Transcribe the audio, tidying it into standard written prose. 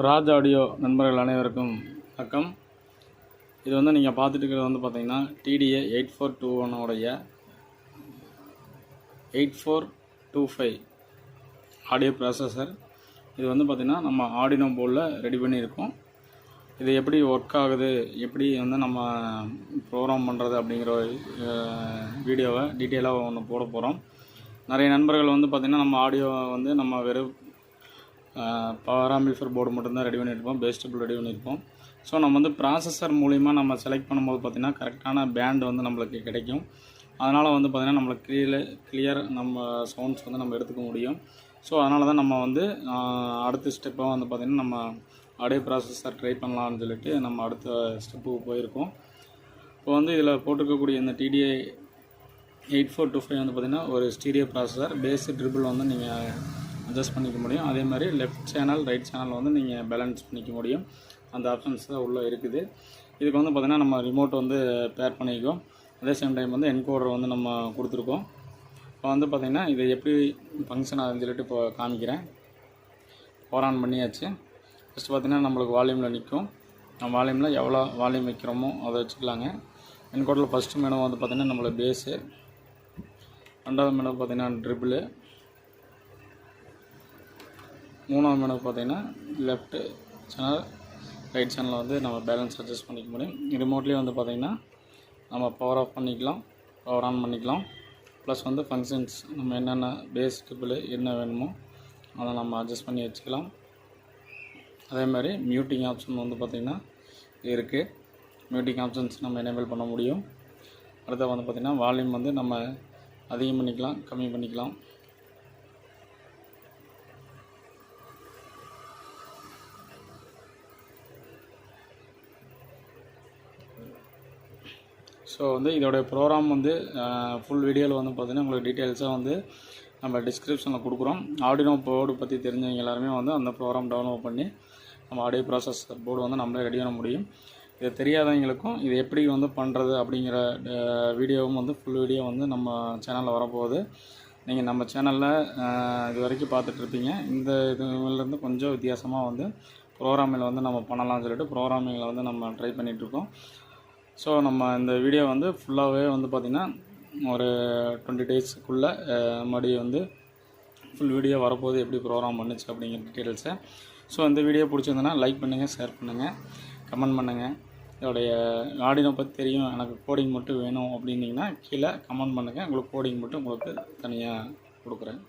Raj audio நண்பர்கள் அனைவருக்கும் வணக்கம். இது வந்து நீங்கள் பார்த்துட்டு இருக்கிறது வந்து பார்த்தீங்கன்னா TDA 8421 உடைய 8425 ஆடியோ ப்ராசஸர். இது வந்து பார்த்திங்கன்னா நம்ம ஆர்டினோ போர்டில் ரெடி பண்ணியிருக்கோம். இது எப்படி ஒர்க் ஆகுது, எப்படி வந்து நம்ம ப்ரோக்ராம் பண்ணுறது அப்படிங்கிற வீடியோவை டீட்டெயிலாக ஒன்று போட போகிறோம். நிறைய நண்பர்கள் வந்து பார்த்திங்கன்னா நம்ம ஆடியோவை வந்து நம்ம வெறும் பவர் ஆம்பிளிஃபையர் போர்டு மட்டும்தான் ரெடி பண்ணியிருப்போம், பேஸ் டேபிள் ரெடி பண்ணியிருப்போம். ஸோ நம்ம வந்து ப்ராசஸர் மூலிமா நம்ம செலக்ட் பண்ணும்போது பார்த்திங்கன்னா கரெக்டான பேண்ட் வந்து நம்மளுக்கு கிடைக்கும். அதனால் வந்து பார்த்திங்கன்னா நம்மளுக்கு கிளியர் நம்ம சவுண்ட்ஸ் வந்து நம்ம எடுத்துக்க முடியும். ஸோ அதனால தான் நம்ம வந்து அடுத்த ஸ்டெப்பாக வந்து பார்த்திங்கன்னா நம்ம ஆடியோ ப்ராசஸர் ட்ரை பண்ணலாம்னு சொல்லிட்டு நம்ம அடுத்த ஸ்டெப்புக்கு போயிருக்கோம். இப்போ வந்து இதில் போட்டிருக்கக்கூடிய இந்த TDA 8425 வந்து பார்த்திங்கன்னா ஒரு ஸ்டீரியோ ப்ராசஸர். பேஸ் ட்ரிபிள் வந்து நீங்கள் அட்ஜஸ்ட் பண்ணிக்க முடியும். அதே மாதிரி லெஃப்ட் சேனல் ரைட் சேனல் வந்து நீங்கள் பேலன்ஸ் பண்ணிக்க முடியும். அந்த ஆப்ஷன்ஸ் தான் உள்ளே இருக்குது. இதுக்கு வந்து பார்த்திங்கன்னா நம்ம ரிமோட் வந்து பேர் பண்ணிக்கோம். அதே சேம் டைம் வந்து என்கோடர் வந்து நம்ம கொடுத்துருக்கோம். இப்போ வந்து பார்த்திங்கன்னா இது எப்படி ஃபங்க்ஷன் ஆகுதுன்னு சொல்லிட்டு இப்போ காமிக்கிறேன். பவர் ஆன் பண்ணியாச்சு. ஃபஸ்ட்டு பார்த்திங்கன்னா நம்மளுக்கு வால்யூமில் நிற்கும். நம்ம வால்யூமில் எவ்வளோ வால்யூம் வைக்கிறோமோ அதை வச்சுக்கலாங்க. என்கோடரில் ஃபஸ்ட்டு மெனு வந்து பார்த்திங்கன்னா நம்மளுக்கு பேஸு, ரெண்டாவது மெனு பார்த்திங்கன்னா ட்ரிபிள், மூணாவது மெனு பார்த்திங்கன்னா லெஃப்ட் சேனல் ரைட் சேனலில் வந்து நம்ம பேலன்ஸ் அட்ஜஸ்ட் பண்ணிக்க முடியும். ரிமோட்லேயே வந்து பார்த்திங்கன்னா நம்ம பவர் ஆஃப் பண்ணிக்கலாம், பவர் ஆன் பண்ணிக்கலாம். ப்ளஸ் வந்து ஃபங்க்ஷன்ஸ் நம்ம என்னென்ன பேஸ் ட்ரிபிள் என்ன வேணுமோ அதை நம்ம அட்ஜஸ்ட் பண்ணி வச்சுக்கலாம். அதே மாதிரி மியூட்டிங் ஆப்ஷன் வந்து பார்த்திங்கன்னா இருக்குது. மியூட்டிங் ஆப்ஷன்ஸ் நம்ம எனேபிள் பண்ண முடியும். அடுத்து வந்து பார்த்திங்கன்னா வால்யூம் வந்து நம்ம அதிகம் பண்ணிக்கலாம், கம்மி பண்ணிக்கலாம். ஸோ வந்து இதோடைய ப்ரோக்ராம் வந்து ஃபுல் வீடியோவில் வந்து பார்த்திங்கன்னா உங்களுக்கு டீட்டெயில்ஸாக வந்து நம்ம டிஸ்கிரிப்ஷனில் கொடுக்குறோம். ஆடியோ போர்டு பற்றி தெரிஞ்சவங்க எல்லாருமே வந்து அந்த ப்ரோக்ராம் டவுன்லோட் பண்ணி நம்ம ஆடியோ ப்ராசஸர் போர்டு வந்து நம்மளே ரெடி பண்ண முடியும். இது தெரியாதவங்களுக்கும் இது எப்படி வந்து பண்ணுறது அப்படிங்கிற வீடியோவும் வந்து ஃபுல் வீடியோ வந்து நம்ம சேனலில் வரப்போகுது. நீங்கள் நம்ம சேனலில் இது வரைக்கும் பார்த்துட்ருப்பீங்க. இந்த இதுலேருந்து கொஞ்சம் வித்தியாசமாக வந்து ப்ரோக்ராமில் வந்து நம்ம பண்ணலாம்னு சொல்லிட்டு ப்ரோக்ராமிங்கில் வந்து நம்ம ட்ரை பண்ணிகிட்ருக்கோம். ஸோ நம்ம இந்த வீடியோ வந்து ஃபுல்லாகவே வந்து பார்த்திங்கன்னா ஒரு 20 டேஸ்க்குள்ளே மறுபடியும் வந்து ஃபுல் வீடியோ வரப்போகுது, எப்படி ப்ரோக்ராம் பண்ணுச்சு அப்படிங்கிற டீட்டெயில்ஸை. ஸோ இந்த வீடியோ பிடிச்சிருந்ததுன்னா லைக் பண்ணுங்கள், ஷேர் பண்ணுங்கள், கமெண்ட் பண்ணுங்கள். இதோடைய ஆடியோ பற்றி தெரியும், எனக்கு கோடிங் மட்டும் வேணும் அப்படின்னிங்கன்னா கீழே கமெண்ட் பண்ணுங்கள். உங்களுக்கு கோடிங் மட்டும் உங்களுக்கு தனியாக கொடுக்குறேன்.